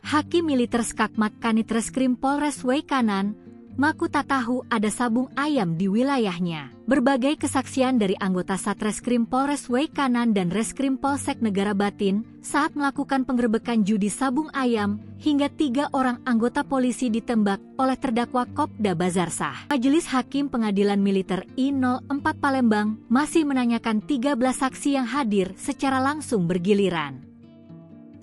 Hakim Militer Skakmat Kanit Reskrim Polres Waikanan mengaku tak tahu ada sabung ayam di wilayahnya. Berbagai kesaksian dari anggota Satreskrim Polres Waikanan dan Reskrim Polsek Negara Batin saat melakukan penggerebekan judi sabung ayam hingga 3 orang anggota polisi ditembak oleh terdakwa Kopda Bazarsah. Majelis Hakim Pengadilan Militer I04 Palembang masih menanyakan 13 saksi yang hadir secara langsung bergiliran.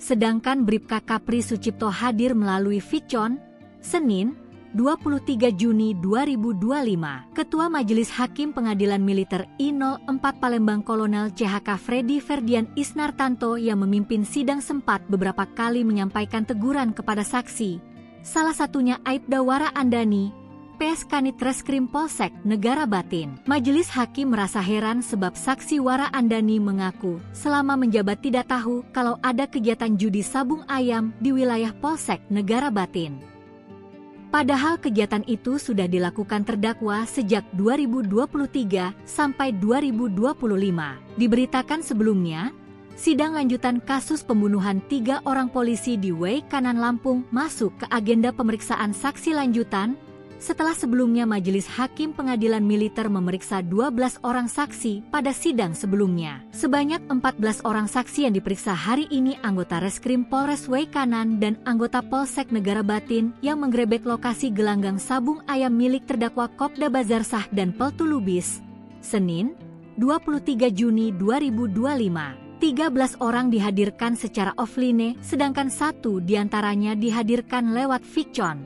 Sedangkan Bribka Kapri Sucipto hadir melalui Vicon, Senin, 23 Juni 2025. Ketua Majelis Hakim Pengadilan Militer I04 Palembang Kolonel CHK Freddy Ferdian Isnartanto yang memimpin sidang sempat beberapa kali menyampaikan teguran kepada saksi, salah satunya Aibda Wara Andani, PS Kanit Reskrim Polsek Negara Batin. Majelis Hakim merasa heran sebab saksi Wara Andani mengaku selama menjabat tidak tahu kalau ada kegiatan judi sabung ayam di wilayah Polsek Negara Batin. Padahal kegiatan itu sudah dilakukan terdakwa sejak 2023 sampai 2025. Diberitakan sebelumnya, sidang lanjutan kasus pembunuhan 3 orang polisi di Waikanan Lampung masuk ke agenda pemeriksaan saksi lanjutan setelah sebelumnya Majelis Hakim Pengadilan Militer memeriksa 12 orang saksi pada sidang sebelumnya. Sebanyak 14 orang saksi yang diperiksa hari ini anggota Reskrim Polres Waikanan dan anggota Polsek Negara Batin yang menggerebek lokasi gelanggang sabung ayam milik terdakwa Kopda Bazarsah dan Peltu Lubis, Senin, 23 Juni 2025. 13 orang dihadirkan secara offline, sedangkan 1 diantaranya dihadirkan lewat Vicon.